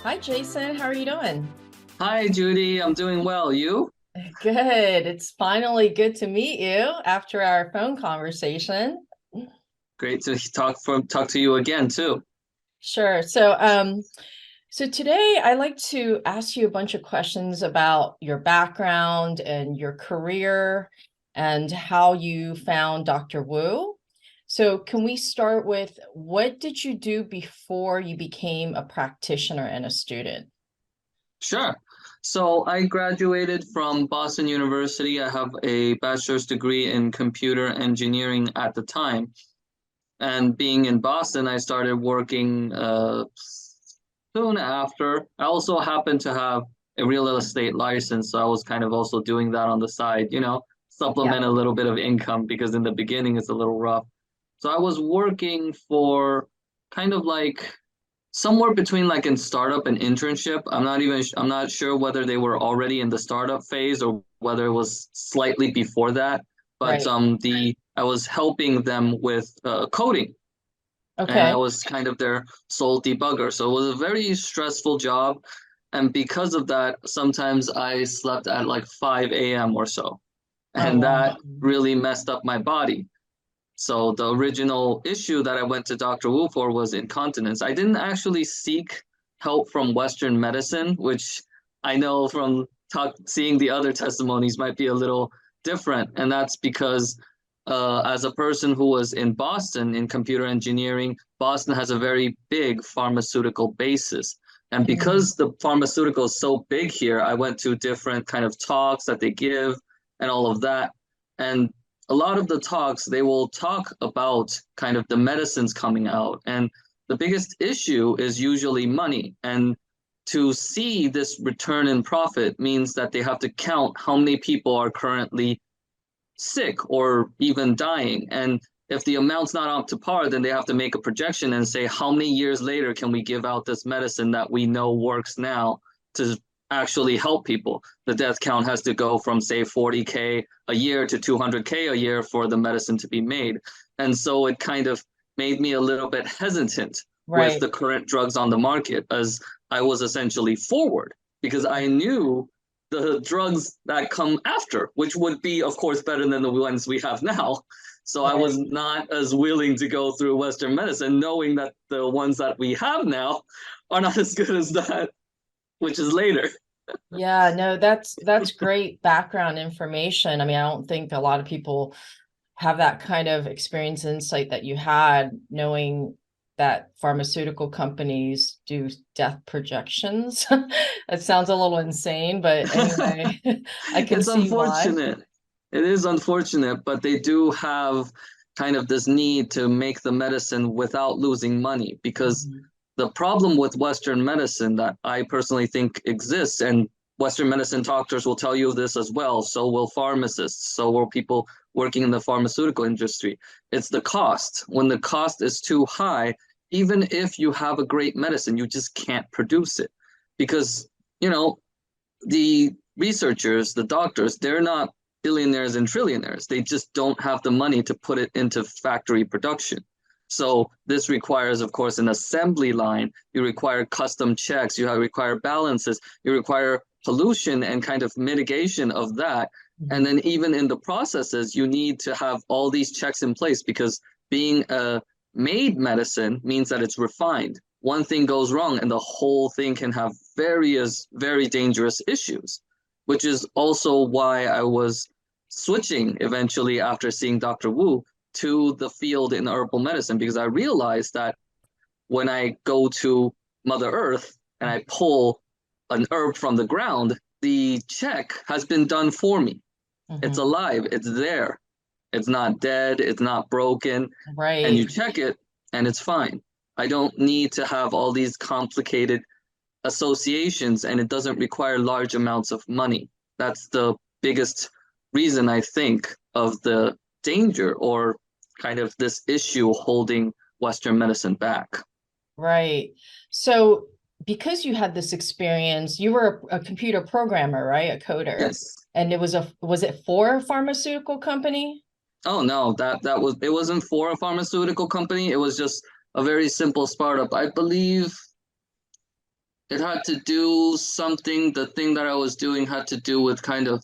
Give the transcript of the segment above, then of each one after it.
Hi, Jason. How are you doing? Hi, Judy. I'm doing well. You? Good. It's finally good to meet you after our phone conversation. Great to talk to you again too. Sure. So today I like to ask you a bunch of questions about your background and your career and how you found Dr. Wu. So can we start with what did you do before you became a practitioner and a student? Sure. So I graduated from Boston University. I have a bachelor's degree in computer engineering at the time. And being in Boston, I started working soon after. I also happened to have a real estate license, so I was kind of also doing that on the side, Yeah. supplement a little bit of income because in the beginning it's a little rough. So I was working for kind of like somewhere between like in startup and internship. I'm not sure whether they were already in the startup phase or whether it was slightly before that. But Right. the I was helping them with coding, and I Okay. was kind of their sole debugger. So it was a very stressful job, and because of that, sometimes I slept at like 5 a.m. or so, Oh, and wow. that really messed up my body. So the original issue that I went to Dr. Wu for was incontinence. I didn't actually seek help from Western medicine, which I know from seeing the other testimonies might be a little different. And that's because as a person who was in Boston in computer engineering, Boston has a very big pharmaceutical basis. And Mm, because the pharmaceutical is so big here, I went to different kind of talks that they give and all of that. And a lot of the talks they will talk about kind of the medicines coming out, and the biggest issue is usually money. And to see this return in profit means that they have to count how many people are currently sick or even dying. And if the amount's not up to par, then they have to make a projection and say, how many years later can we give out this medicine that we know works now to actually help people? The death count has to go from, say, 40K a year to 200K a year for the medicine to be made. And so it kind of made me a little bit hesitant with right. the current drugs on the market, as I was essentially forward because I knew the drugs that come after, which would be, of course, better than the ones we have now. So I was Right. not as willing to go through Western medicine, knowing that the ones that we have now are not as good as that, which is later. Yeah, no, that's great background information. I mean, I don't think a lot of people have that kind of experience insight that you had, knowing that pharmaceutical companies do death projections. It sounds a little insane, but anyway, I can It's see why. unfortunate. It is unfortunate, but they do have kind of this need to make the medicine without losing money, because Mhm. the problem with Western medicine that I personally think exists, and Western medicine doctors will tell you this as well, so will pharmacists, so will people working in the pharmaceutical industry. It's the cost. When the cost is too high, even if you have a great medicine, you just can't produce it because, you know, the researchers, the doctors, they're not billionaires and trillionaires. They just don't have the money to put it into factory production. So this requires, of course, an assembly line. You require custom checks. You require balances. You require pollution and kind of mitigation of that. And Mhm. then even in the processes, you need to have all these checks in place because being a made medicine means that it's refined. One thing goes wrong and the whole thing can have various very dangerous issues, which is also why I was switching eventually after seeing Dr. Wu to the field in herbal medicine, because I realized that when I go to Mother Earth and I pull an herb from the ground, the check has been done for me. It's Mhm. alive, it's there, it's not dead, it's not broken, and you Right. check it and it's fine. I don't need to have all these complicated associations, and it doesn't require large amounts of money. That's the biggest reason I think of the danger or kind of this issue holding Western medicine back. Right. So because you had this experience, you were a computer programmer, right? A coder. Yes. And was it for a pharmaceutical company? Oh no, that was it wasn't for a pharmaceutical company. It was just a very simple startup. I believe It had to do something, the thing that I was doing had to do with kind of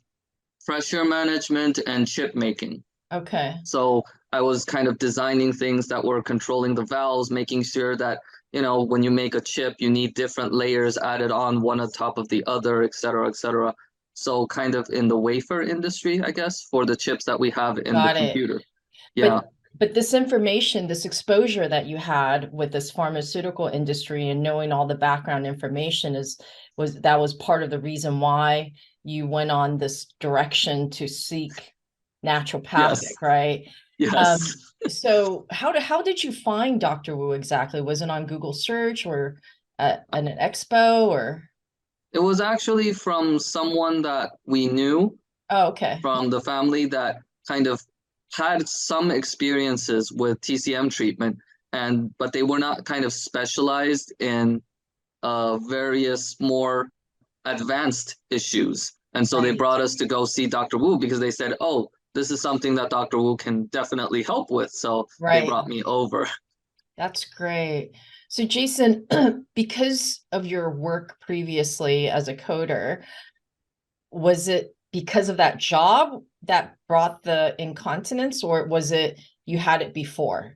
pressure management and chip making. Okay. So I was kind of designing things that were controlling the valves, making sure that, when you make a chip, you need different layers added on one on top of the other, et cetera, et cetera. So kind of in the wafer industry, I guess, for the chips that we have in the Got it. computer. Yeah. But this information, this exposure that you had with this pharmaceutical industry and knowing all the background information was part of the reason why you went on this direction to seek Yes. naturopathic, right? Yes. Um, so how did you find Dr. Wu exactly? Was it on Google search or at an expo or? It was actually from someone that we knew Oh, okay. from the family that kind of had some experiences with TCM treatment, and but they were not kind of specialized in various more advanced issues. And so they Right. brought us to go see Dr. Wu because they said, oh, this is something that Dr. Wu can definitely help with. So they Right. brought me over. That's great. So Jason, because of your work previously as a coder, was it because of that job that brought the incontinence, or was it you had it before?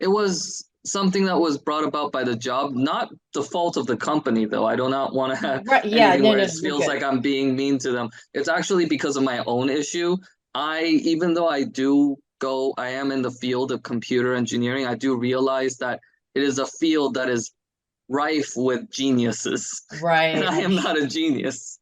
It was something that was brought about by the job, not the fault of the company, though. I do not want to have Right. Yeah, anything no, where no, it you're feels good. like I'm being mean to them. It's actually because of my own issue. Even though I am in the field of computer engineering, I do realize that it is a field that is rife with geniuses, and Right. I am not a genius.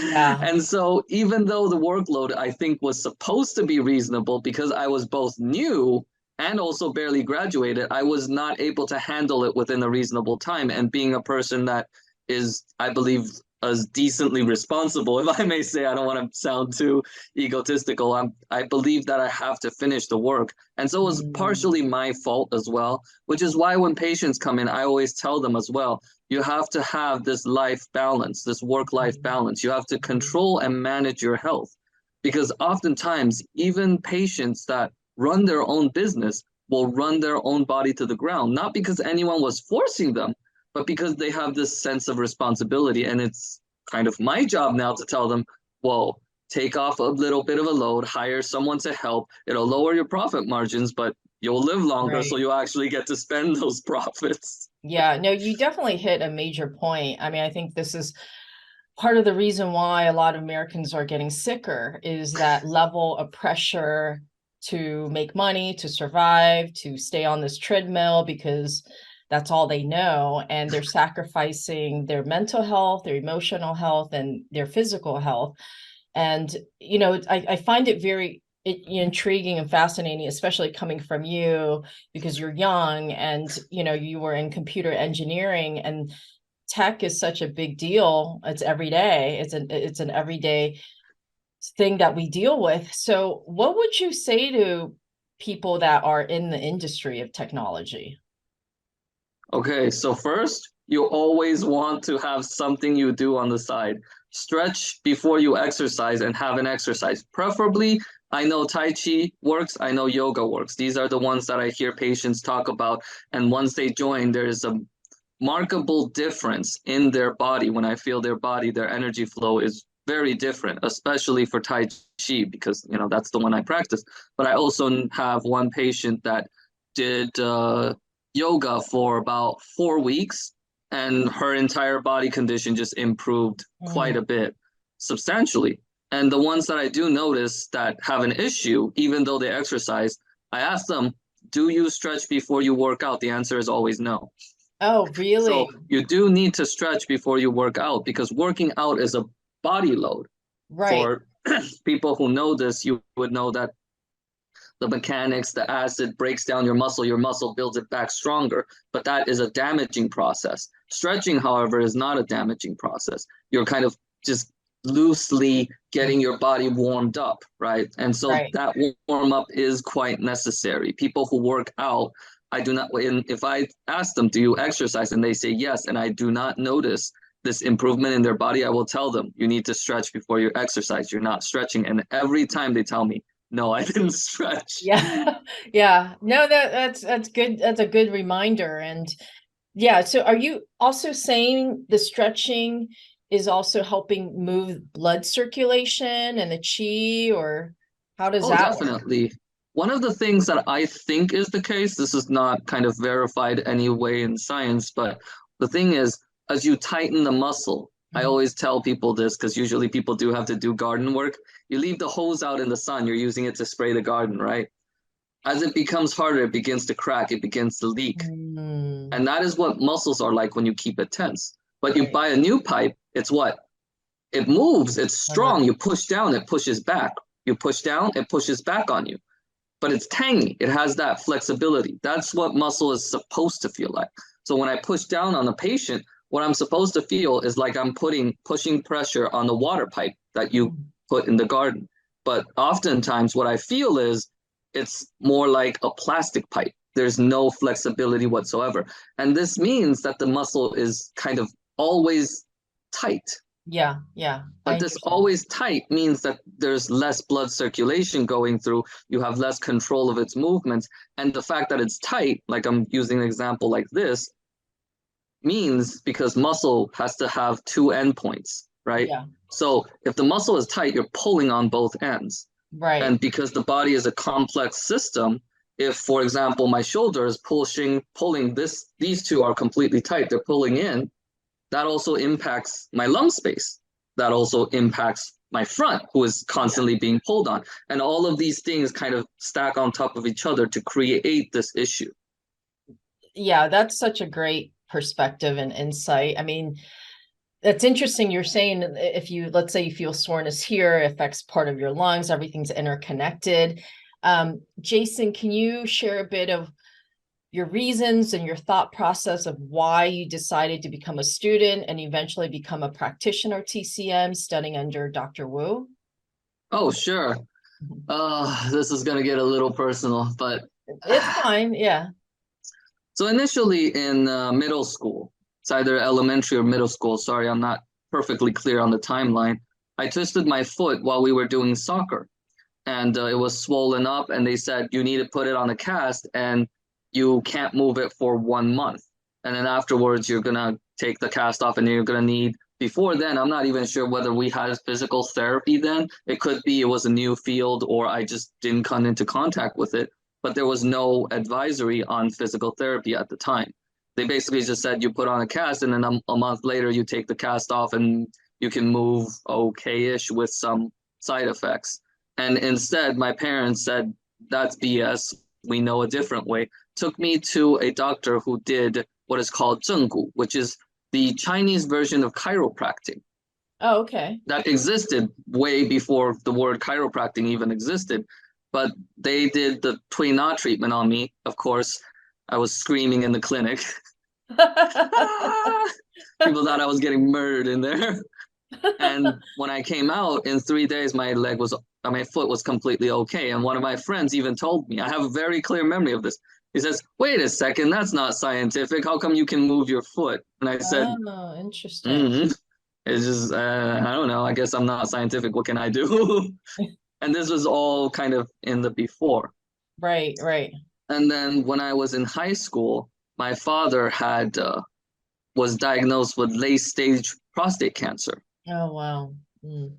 Yeah. And so, even though the workload I think was supposed to be reasonable because I was both new and also barely graduated, I was not able to handle it within a reasonable time. And being a person that is, I believe, as decently responsible, if I may say, I don't want to sound too egotistical. I believe that I have to finish the work. And so it was Mm, partially my fault as well, which is why when patients come in, I always tell them as well, you have to have this life balance, this work life mm, balance. You have to mm. control and manage your health because oftentimes, even patients that run their own business will run their own body to the ground, not because anyone was forcing them, but because they have this sense of responsibility. And it's kind of my job now to tell them, whoa, take off a little bit of a load, hire someone to help. It'll lower your profit margins, but you'll live longer, so Right. you'll actually get to spend those profits. Yeah, no, you definitely hit a major point. I mean, I think this is part of the reason why a lot of Americans are getting sicker is that level of pressure to make money, to survive, to stay on this treadmill because that's all they know. And they're sacrificing their mental health, their emotional health, and their physical health. And, I find it very intriguing and fascinating, especially coming from you because you're young and, you were in computer engineering and tech is such a big deal. It's every day. It's an everyday thing that we deal with. So what would you say to people that are in the industry of technology? Okay, so first, you always want to have something you do on the side. Stretch before you exercise and have an exercise. Preferably, I know Tai Chi works, I know yoga works. These are the ones that I hear patients talk about. And once they join, there is a markable difference in their body. When I feel their body, their energy flow is very different, especially for Tai Chi, because that's the one I practice. But I also have one patient that did yoga for about 4 weeks, and her entire body condition just improved quite Mm. a bit, substantially. And the ones that I do notice that have an issue, even though they exercise, I ask them, do you stretch before you work out? The answer is always no. Oh, So really? you do need to stretch before you work out because working out is a body load. Right. For people who know this, you would know that the mechanics, the acid breaks down your muscle builds it back stronger, but that is a damaging process. Stretching, however, is not a damaging process. You're kind of just loosely getting your body warmed up, right? And so Right. that warm up is quite necessary. People who work out, I do not, if I ask them, do you exercise? And they say yes, and I do not notice this improvement in their body, I will tell them, you need to stretch before you exercise. You're not stretching. And every time they tell me, no, I didn't stretch. Yeah. Yeah. No, that's good. That's a good reminder. And Yeah. So are you also saying the stretching is also helping move blood circulation and the chi, or how does Oh, that work? definitely. One of the things that I think is the case, this is not kind of verified anyway in science, but the thing is, as you tighten the muscle, I Mhm. always tell people this because usually people do have to do garden work. You leave the hose out in the sun, you're using it to spray the garden, right? As it becomes harder, it begins to crack, it begins to leak. Mm, And that is what muscles are like when you keep it tense. But you right. buy a new pipe, it's what? It moves, it's Uh-huh. strong. You push down, it pushes back. You push down, it pushes back on you. But it's tangy. It has that flexibility. That's what muscle is supposed to feel like. So when I push down on a patient, what I'm supposed to feel is like I'm pushing pressure on the water pipe that you Mm. put in the garden. But oftentimes what I feel is it's more like a plastic pipe. There's no flexibility whatsoever. And this means that the muscle is kind of always tight. Yeah, yeah, I But this understand. always tight means that there's less blood circulation going through. You have less control of its movements. And the fact that it's tight, like I'm using an example like this, means because muscle has to have two endpoints, right? Yeah, So if the muscle is tight, you're pulling on both ends. right. And because the body is a complex system, if, for example, my shoulder is pulling these two are completely tight, they're pulling in, that also impacts my lung space. That also impacts my front, who is Yeah. constantly being pulled on. And all of these things kind of stack on top of each other to create this issue. Yeah, that's such a great perspective and insight. I mean, that's interesting. You're saying if you, let's say you feel soreness here, it affects part of your lungs, everything's interconnected. Jason, can you share a bit of your reasons and your thought process of why you decided to become a student and eventually become a practitioner TCM studying under Dr. Wu? Oh, sure. This is going to get a little personal, but It's fine. Yeah. so initially in middle school, it's either elementary or middle school. Sorry, I'm not perfectly clear on the timeline. I twisted my foot while we were doing soccer, and it was swollen up, and they said you need to put it on a cast, and you can't move it for 1 month, and then afterwards you're gonna take the cast off, and you're gonna need. Before then, I'm not even sure whether we had physical therapy then. It could be it was a new field, or I just didn't come into contact with it. But there was no advisory on physical therapy at the time. They basically just said you put on a cast, and then a month later you take the cast off, and you can move okay-ish with some side effects. And instead, my parents said, that's BS. We know a different way. Took me to a doctor who did what is called 正骨, which is the Chinese version of chiropractic Oh, okay. that existed way before the word chiropractic even existed. But they did the Tui Na treatment on me. Of course, I was screaming in the clinic. People thought I was getting murdered in there. And when I came out in 3 days, my foot was completely okay. And one of my friends even told me, I have a very clear memory of this. He says, "Wait a second, that's not scientific. How come you can move your foot?" And I said, Oh, interesting. mm, "It's just, I don't know. I guess I'm not scientific. What can I do?" And this was all kind of in the before. Right, right. And then when I was in high school, my father had was diagnosed with late stage prostate cancer. Oh, wow. Mm.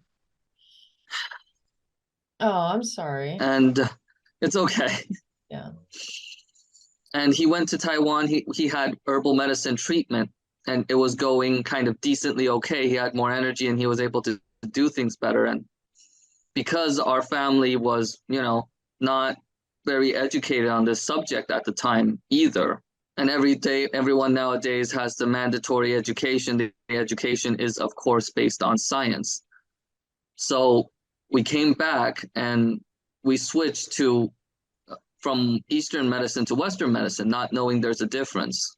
Oh, I'm sorry. And it's okay. Yeah. And he went to Taiwan. He had herbal medicine treatment, and it was going kind of decently okay. He had more energy, and he was able to do things better. And because our family was, not very educated on this subject at the time either. And every day, everyone nowadays has the mandatory education. The education is, of course, based on science. So we came back and we switched to from Eastern medicine to Western medicine, not knowing there's a difference.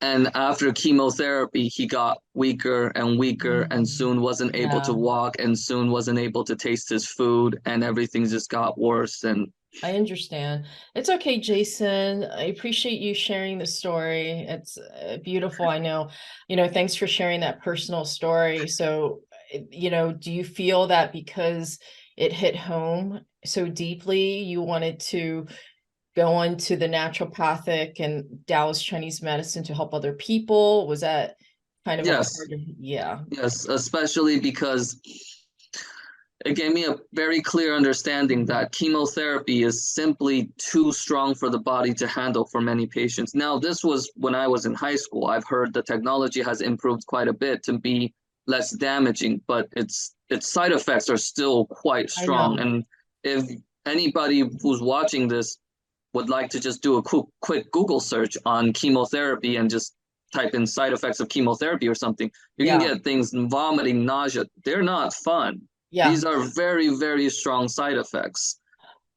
And after chemotherapy, he got weaker and weaker, and Mm. soon wasn't able to Yeah, walk, and soon wasn't able to taste his food, and everything just got worse. And I understand. It's okay, Jason. I appreciate you sharing the story. It's beautiful. I know, thanks for sharing that personal story. So, do you feel that because it hit home so deeply, you wanted to going to the naturopathic and Taoist Chinese medicine to help other people? Was that kind of a Yes, part of, yeah. yes, especially because it gave me a very clear understanding that chemotherapy is simply too strong for the body to handle for many patients. Now, this was when I was in high school. I've heard the technology has improved quite a bit to be less damaging, but its side effects are still quite I strong. know. And if anybody who's watching this would like to just do a quick Google search on chemotherapy and just type in side effects of chemotherapy or something, you can Yeah. get things vomiting, nausea. They're not fun. Yeah. These are very, very strong side effects.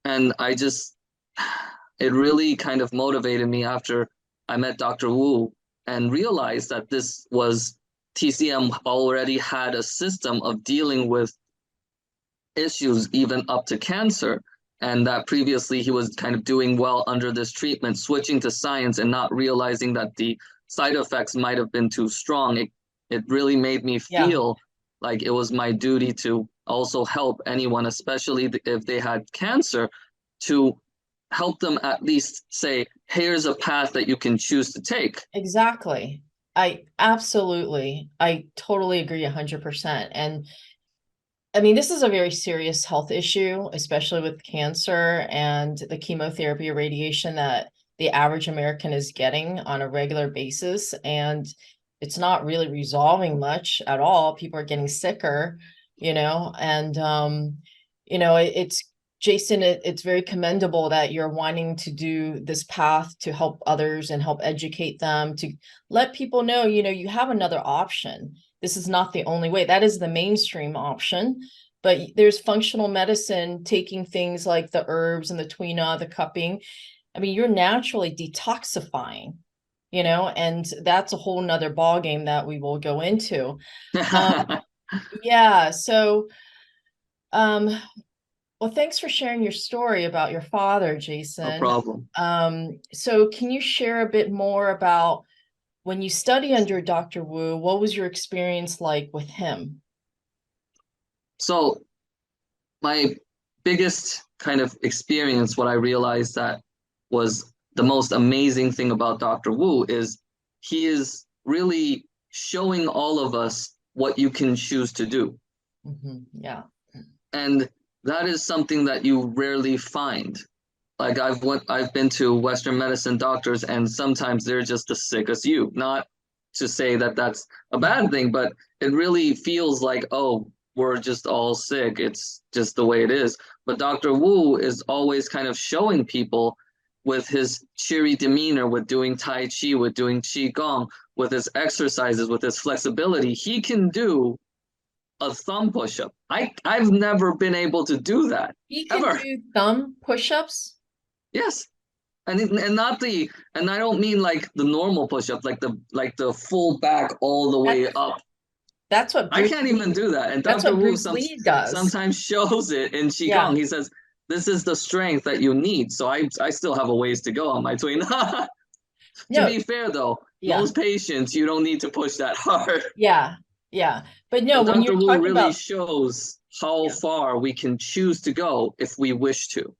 And it really kind of motivated me after I met Dr. Wu and realized that this was TCM already had a system of dealing with issues even up to cancer, and that previously he was kind of doing well under this treatment, switching to science and not realizing that the side effects might have been too strong. It really made me Yeah. feel like it was my duty to also help anyone, especially if they had cancer, to help them at least say, here's a path that you can choose to take. Exactly. I totally agree 100%. And I mean, this is a very serious health issue, especially with cancer and the chemotherapy or radiation that the average American is getting on a regular basis. And it's not really resolving much at all. People are getting sicker, and it's Jason, it's very commendable that you're wanting to do this path to help others and help educate them, to let people know, you have another option. This is not the only way. That is the mainstream option. But there's functional medicine, taking things like the herbs and the tuina, the cupping. I mean, you're naturally detoxifying, and that's a whole nother ballgame that we will go into. Um, yeah. So, um, well, thanks for sharing your story about your father, No Jason. problem. So can you share a bit more about when you study under Dr. Wu, what was your experience like with him? So my biggest kind of experience, what I realized that was the most amazing thing about Dr. Wu is he is really showing all of us what you can choose to do. Yeah. And that is something that you rarely find. Like I've been to Western medicine doctors and sometimes they're just as sick as you. Not to say that that's a bad thing, but it really feels like, oh, we're just all sick. It's just the way it is. But Dr. Wu is always kind of showing people with his cheery demeanor, with doing Tai Chi, with doing Qigong, with his exercises, with his flexibility, he can do a thumb push-up. I've never been able to do that. He can Ever. do thumb push-ups. Yes. And not the and I don't mean like the normal push-up, like the full back all the way That's up. that's what I Bruce can't even Lee do that. And that's Dr. what Wu Bruce Lee does. sometimes shows it in Yeah. Qigong. He says, this is the strength that you need. So I still have a ways to go on my twin. To No, be fair though, yeah. most patients you don't need to push that hard. Yeah. Yeah. But no, But when you're Dr. Wu talking really about, shows how yeah, far we can choose to go if we wish to.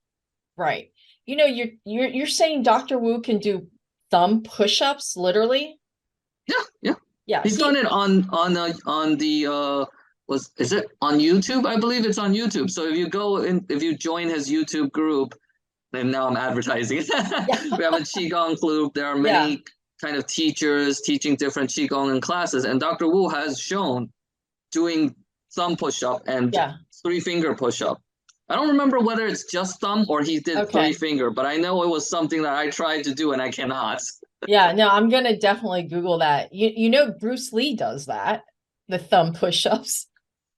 right. You're saying Dr. Wu can do thumb push-ups literally? Yeah, yeah. Yeah, He's done it on the was is it on YouTube? I believe it's on YouTube. So if you go in, if you join his YouTube group, and now I'm advertising. yeah, We have a Qigong group. There are yeah, many kind of teachers teaching different Qigong and classes, and Dr. Wu has shown doing thumb push up and yeah. three finger push up. I don't remember whether it's just thumb or he did three Okay. finger, but I know it was something that I tried to do and I cannot. Yeah, no, I'm gonna definitely Google that. Bruce Lee does that, the thumb push-ups.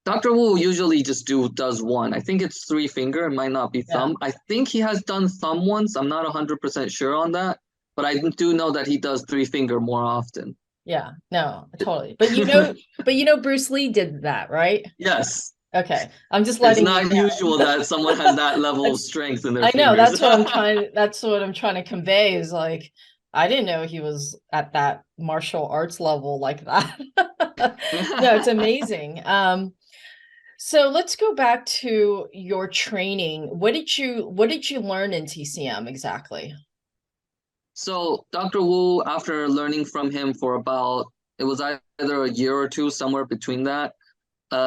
Dr. Wu usually just does one. I think it's three finger. It might not be Yeah. thumb. I think he has done thumb once. I'm not 100% sure on that, but I do know that he does three finger more often. Yeah, no, totally. But Bruce Lee did that, right? Yes, Okay. I'm just it's letting you not usual know. that someone has that level of That's strength in their I know fingers. that's what I'm trying to convey is like I didn't know he was at that martial arts level like that. No, it's amazing. So let's go back to your training. What did you learn in TCM exactly? So Dr. Wu, after learning from him for about, it was either a year or two, somewhere between that,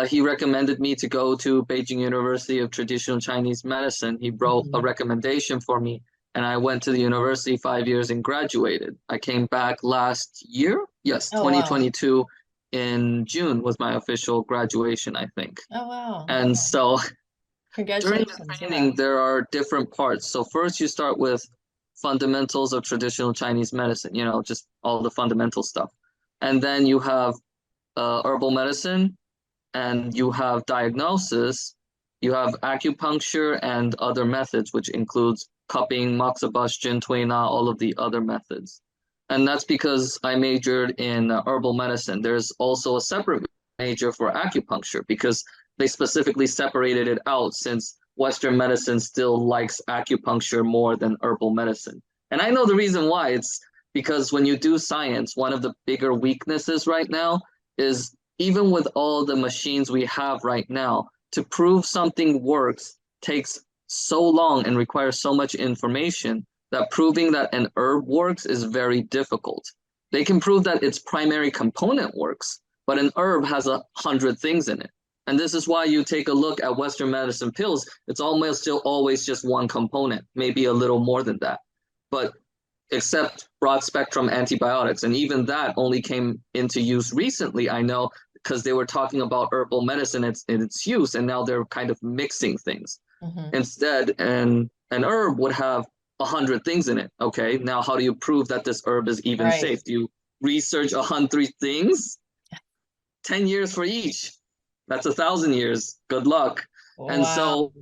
he recommended me to go to Beijing University of Traditional Chinese Medicine. He wrote a Mhm. recommendation for me, and I went to the university 5 years and graduated. I came back last year. Yes, Oh wow. 2022 in June was my official graduation, I think. Oh wow. And Okay. so during the Congratulations. Yeah. training, there are different parts. So first you start with fundamentals of traditional Chinese medicine, just all the fundamental stuff. And then you have herbal medicine, and you have diagnosis, you have acupuncture and other methods, which includes cupping, moxibustion, tuina, all of the other methods. And that's because I majored in herbal medicine. There's also a separate major for acupuncture because they specifically separated it out since Western medicine still likes acupuncture more than herbal medicine. And I know the reason why. It's because when you do science, one of the bigger weaknesses right now is even with all the machines we have right now, to prove something works takes so long and requires so much information that proving that an herb works is very difficult. They can prove that its primary component works, but an herb has 100 things in it. And this is why you take a look at Western medicine pills, it's almost still always just one component, maybe a little more than that. But except broad spectrum antibiotics. And even that only came into use recently, I know, because they were talking about herbal medicine and its use, and now they're kind of mixing things. Hmm. Instead, an herb would have 100 things in it. Okay, now how do you prove that this herb is even Right. safe? Do you research 100 things? 10 years for each. That's 1,000 years. Good luck. And Wow. so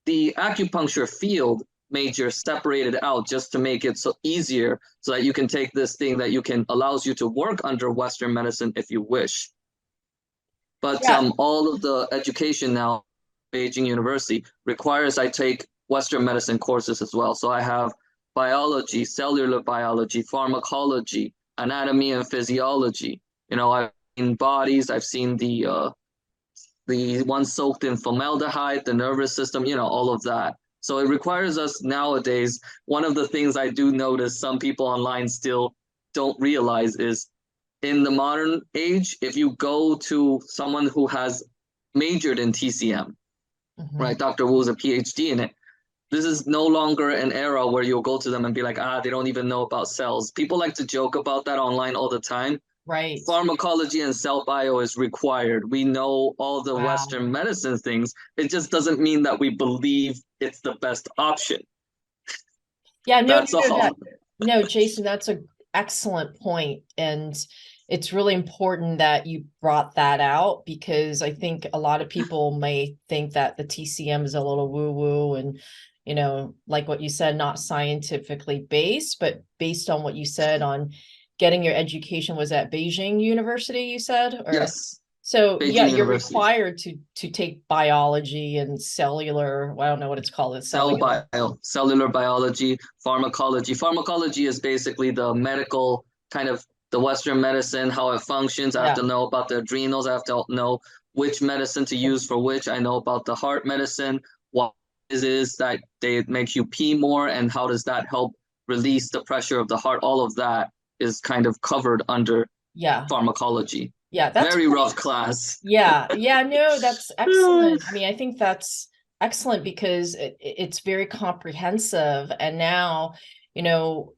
the acupuncture field major separated out just to make it so easier so that you can take this thing that you can allows you to work under Western medicine if you wish. But Yeah. all of the education now, Beijing University requires I take Western medicine courses as well. So I have biology, cellular biology, pharmacology, anatomy and physiology. I've seen bodies, I've seen the one soaked in formaldehyde, the nervous system, all of that. So it requires us nowadays. One of the things I do notice some people online still don't realize is in the modern age, if you go to someone who has majored in TCM, Hmm. right? Dr. Wu's a PhD in it. This is no longer an era where you'll go to them and be like, they don't even know about cells. People like to joke about that online all the time. Right. Pharmacology and cell bio is required. We know all the Wow. Western medicine things. It just doesn't mean that we believe it's the best option. Yeah, no, no, That's no, all. no, Jason, that's a excellent point, and it's really important that you brought that out because I think a lot of people may think that the TCM is a little woo-woo and, like what you said, not scientifically based, but based on what you said on getting your education was at Beijing University, you said, or Yes, so yeah, Beijing you're University. required to take biology and cellular, well, I don't know what it's called, it's cellular. Cellular biology, pharmacology. Pharmacology is basically the medical kind of the Western medicine, how it functions. I have Yeah. to know about the adrenals. I have to know which medicine to use for which. I know about the heart medicine, what is that they make you pee more, and how does that help release the pressure of the heart. All of that is kind of covered under Yeah. pharmacology. Yeah, that's Very rough pretty, class. yeah. Yeah, no, that's excellent. I mean, I think that's excellent because it's very comprehensive. And now,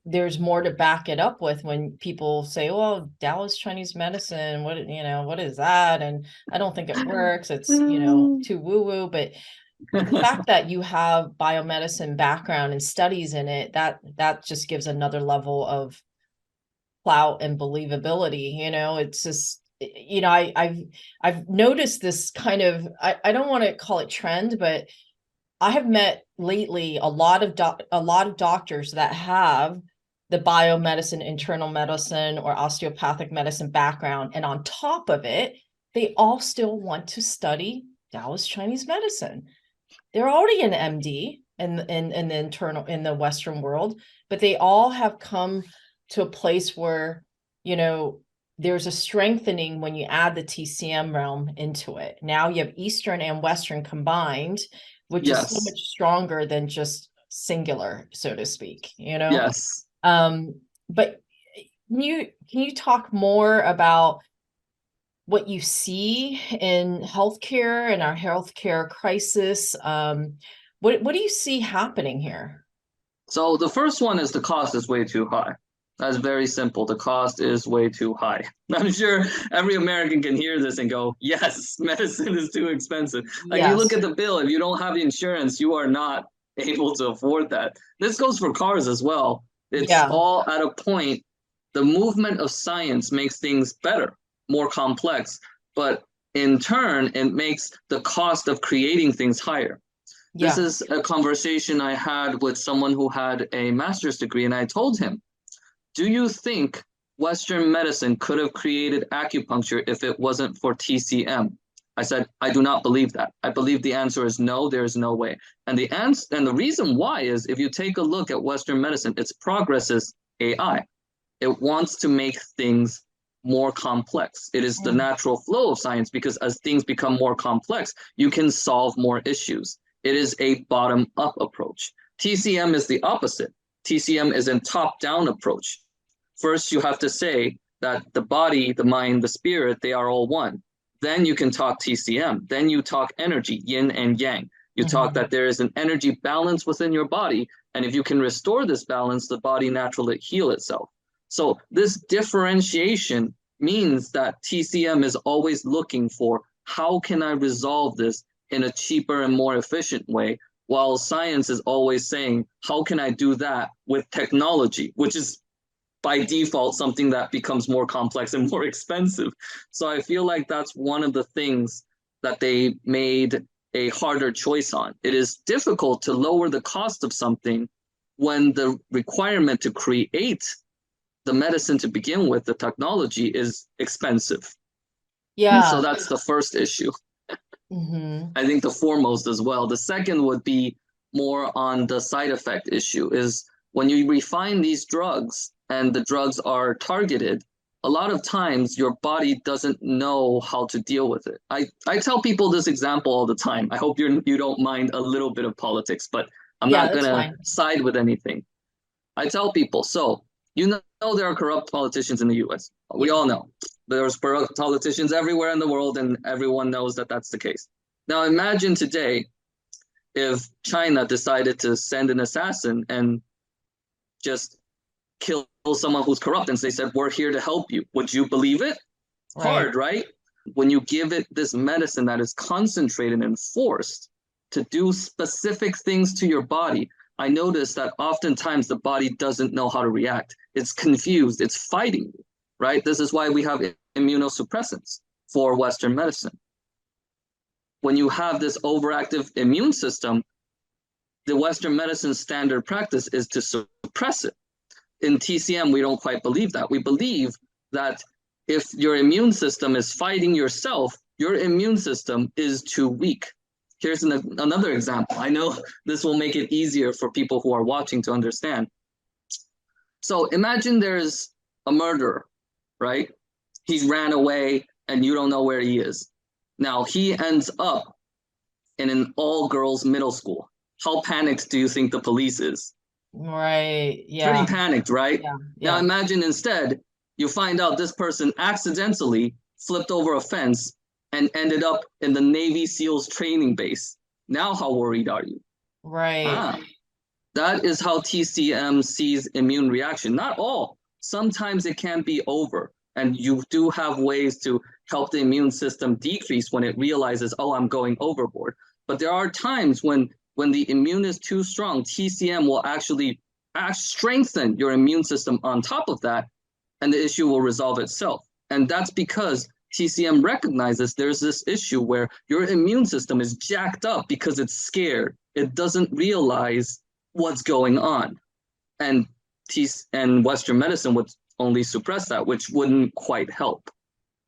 there's more to back it up with when people say, well, Taoist Chinese medicine, what is that? And I don't think it works. It's, too woo-woo. But the fact that you have biomedicine background and studies in it, that just gives another level of clout and believability. It's just, I've noticed this kind of, I don't want to call it trend, but I have met lately a lot of doctors that have the biomedicine, internal medicine, or osteopathic medicine background, and on top of it they all still want to study Taoist Chinese medicine. They're already an MD in the internal in the Western world, but they all have come to a place where, you know, there's a strengthening when you add the TCM realm into it. Now you have Eastern and Western combined, which is so Yes. much stronger than just singular, so to speak, you know? Yes. But can you talk more about what you see in healthcare and our healthcare crisis? What do you see happening here? So the first one is the cost is way too high. That's very simple. The cost is way too high. I'm sure every American can hear this and go, yes, medicine is too expensive. Like you look Yes. at the bill, if you don't have the insurance, you are not able to afford that. This goes for cars as well. It's Yeah. all at a point. The movement of science makes things better, more complex, but in turn, it makes the cost of creating things higher. This Yeah. is a conversation I had with someone who had a master's degree, and I told him, do you think Western medicine could have created acupuncture if it wasn't for TCM? I said, I do not believe that. I believe the answer is no, there is no way. And the reason why is if you take a look at Western medicine, its progress is AI. It wants to make things more complex. It is the Mm. natural flow of science because as things become more complex, you can solve more issues. It is a bottom up approach. TCM is the opposite. TCM is a top down approach. First, you have to say that the body, the mind, the spirit, they are all one. Then you can talk TCM. Then you talk energy, yin and yang. You talk Mhm. that there is an energy balance within your body. And if you can restore this balance, the body naturally heal itself. So this differentiation means that TCM is always looking for how can I resolve this in a cheaper and more efficient way, while science is always saying, how can I do that with technology, which is by default something that becomes more complex and more expensive. So I feel like that's one of the things that they made a harder choice on. It is difficult to lower the cost of something when the requirement to create the medicine to begin with, the technology is expensive. So Yeah. that's the first issue. Hmm. I think the foremost as well. The second would be more on the side effect issue is when you refine these drugs and the drugs are targeted, a lot of times your body doesn't know how to deal with it. I tell people this example all the time. I hope you don't mind a little bit of politics, but I'm Yeah, not that's gonna fine. side with anything. I tell people, so you know there are corrupt politicians in the US. We Yeah. all know. There's corrupt politicians everywhere in the world, and everyone knows that that's the case. Now imagine today if China decided to send an assassin and just kill someone who's corrupt and they said, we're here to help you. Would you believe it? Right. Hard, right? When you give it this medicine that is concentrated and forced to do specific things to your body, I notice that oftentimes the body doesn't know how to react. It's confused, it's fighting you, right? This is why we have immunosuppressants for Western medicine. When you have this overactive immune system, the Western medicine standard practice is to suppress it. In TCM, we don't quite believe that. We believe that if your immune system is fighting yourself, your immune system is too weak. Here's another example. I know this will make it easier for people who are watching to understand. So imagine there's a murderer, right? He's ran away and you don't know where he is. Now he ends up in an all girls middle school. How panicked do you think the police is? Right. Pretty Yeah. panicked, right? Yeah. Now Yeah. imagine instead you find out this person accidentally flipped over a fence and ended up in the Navy SEALs training base. Now, how worried are you? Right. Ah, that is how TCM sees immune reaction. Not all. Sometimes it can be over, and you do have ways to help the immune system decrease when it realizes, oh, I'm going overboard. But there are times when the immune is too strong, TCM will actually strengthen your immune system on top of that, and the issue will resolve itself. And that's because TCM recognizes there's this issue where your immune system is jacked up because it's scared. It doesn't realize what's going on. And and Western medicine would only suppress that, which wouldn't quite help.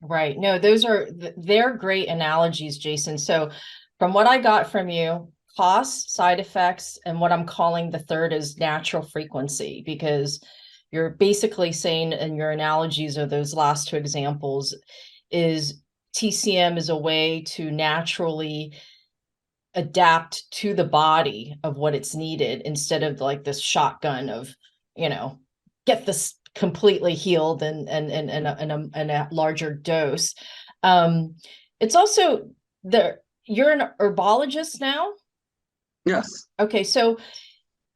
Right. No, they're great analogies, Jason. So from what I got from you, cost, side effects, and what I'm calling the third is natural frequency, because you're basically saying in your analogies of those last two examples is TCM is a way to naturally adapt to the body of what it's needed instead of like this shotgun of, get this completely healed and a larger dose. It's also you're an herbologist now? Yes, Okay, so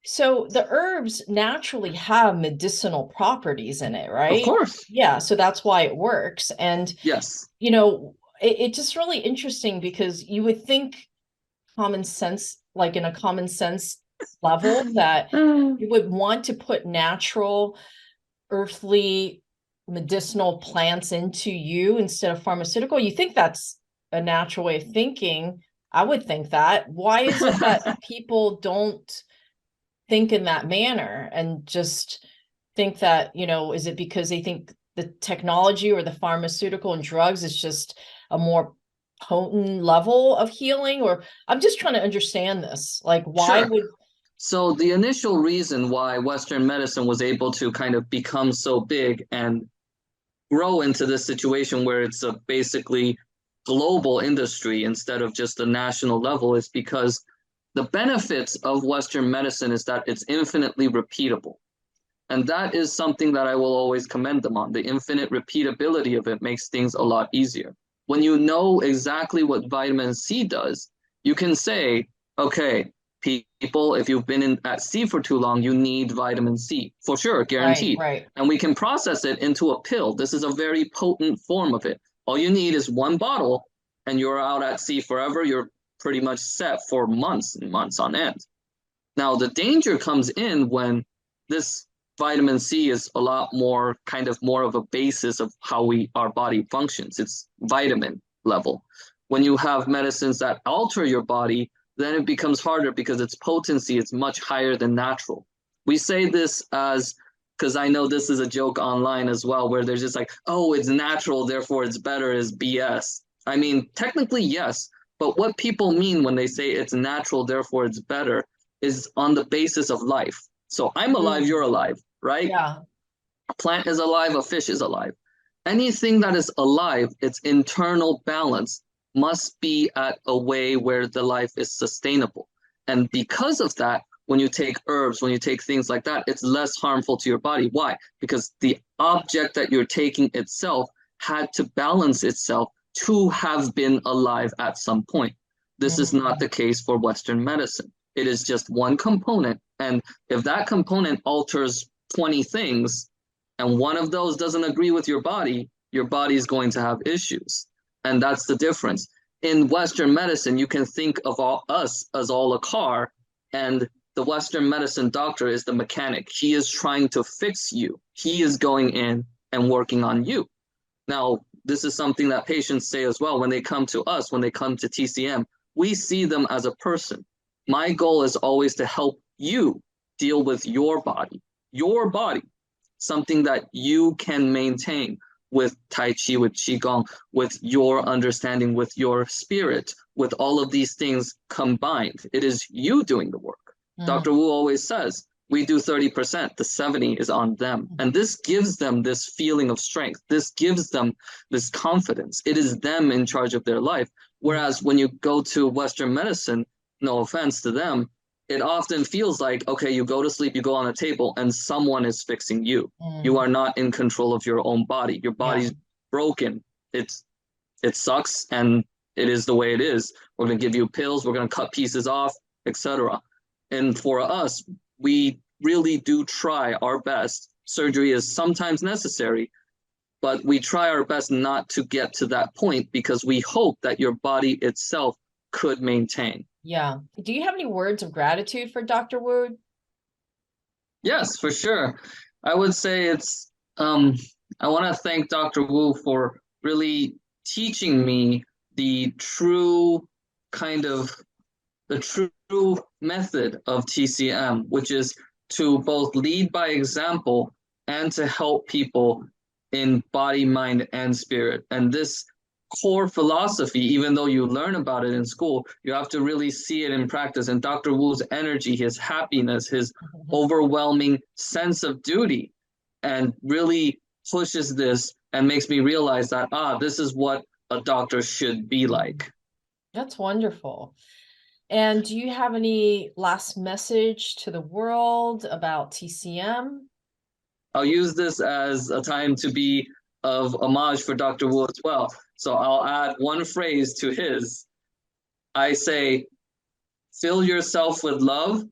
the herbs naturally have medicinal properties in it, of right? course. Yeah, so that's why it works. And, Yes. it's just really interesting because you would think common sense, like in a common sense level, that you would want to put natural, earthly, medicinal plants into you instead of pharmaceutical. You think that's a natural way of thinking. I would think that. Why is it that people don't think in that manner and just think that, is it because they think the technology or the pharmaceutical and drugs is just a more potent level of healing? Or I'm just trying to understand this. Like, why Sure. would So the initial reason why Western medicine was able to kind of become so big and grow into this situation where it's a basically global industry instead of just a national level is because the benefits of Western medicine is that it's infinitely repeatable. And that is something that I will always commend them on. The infinite repeatability of it makes things a lot easier. When you know exactly what vitamin C does, you can say, okay, people, if you've been at sea for too long, you need vitamin C for sure, right, guaranteed. right. And we can process it into a pill. This is a very potent form of it. All you need is one bottle, and you're out at sea forever. You're pretty much set for months and months on end. Now, the danger comes in when this vitamin C is a lot more kind of more of a basis of how our body functions. It's vitamin level. When you have medicines that alter your body, then it becomes harder because its potency is much higher than natural. We say this as because I know this is a joke online as well, where there's just like, oh, it's natural, therefore it's better is BS. I mean, technically, yes, but what people mean when they say it's natural, therefore it's better is on the basis of life. So I'm alive, you're alive, right? Yeah. A plant is alive, a fish is alive. Anything that is alive, its internal balance must be at a way where the life is sustainable. And because of that, when you take herbs, when you take things like that, it's less harmful to your body. Why? Because the object that you're taking itself had to balance itself to have been alive at some point. This is not the case for Western medicine. It is just one component. And if that component alters 20 things, and one of those doesn't agree with your body is going to have issues. And that's the difference. In Western medicine, you can think of us as all a car, and the Western medicine doctor is the mechanic. He is trying to fix you. He is going in and working on you. Now, this is something that patients say as well when they come to us, when they come to TCM. We see them as a person. My goal is always to help you deal with your body, something that you can maintain with Tai Chi, with Qigong, with your understanding, with your spirit, with all of these things combined. It is you doing the work. Dr. Wu always says, we do 30%, the 70 is on them. And this gives them this feeling of strength. This gives them this confidence. It is them in charge of their life. Whereas when you go to Western medicine, no offense to them, it often feels like, okay, you go to sleep, you go on a table, and someone is fixing you. You are not in control of your own body. Your body's broken. It sucks, and it is the way it is. We're going to give you pills. We're going to cut pieces off, etc. And for us, we really do try our best. Surgery is sometimes necessary, but we try our best not to get to that point because we hope that your body itself could maintain. Yeah. Do you have any words of gratitude for Dr. Wu? Yes, for sure. I would say I want to thank Dr. Wu for really teaching me the true kind of the true method of TCM, which is to both lead by example and to help people in body, mind, and spirit. And this core philosophy, even though you learn about it in school, you have to really see it in practice. And Dr. Wu's energy, his happiness, his overwhelming sense of duty and really pushes this and makes me realize that, this is what a doctor should be like. That's wonderful. And do you have any last message to the world about TCM? I'll use this as a time to be of homage for Dr. Wu as well. So I'll add one phrase to his. I say, fill yourself with love,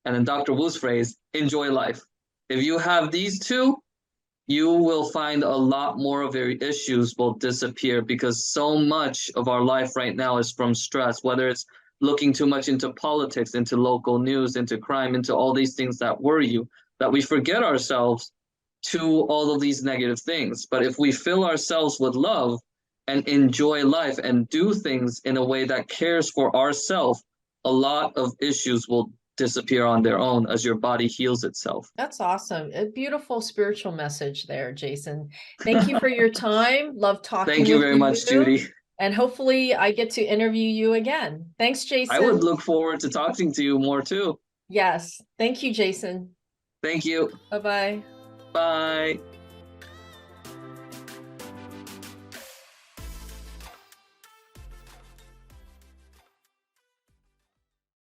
and in Dr. Wu's phrase, enjoy life. If you have these two, you will find a lot more of your issues will disappear, because so much of our life right now is from stress, whether it's looking too much into politics, into local news, into crime, into all these things that worry you, that we forget ourselves to all of these negative things. But if we fill ourselves with love and enjoy life and do things in a way that cares for ourselves, a lot of issues will disappear on their own as your body heals itself. That's awesome. A beautiful spiritual message there, Jason. Thank you for your time. Love talking Thank you with very much, you. Judy. And hopefully I get to interview you again. Thanks, I would Jason. look forward to talking to you more too. Yes. Thank you, Jason. Thank you. Bye-bye. Bye.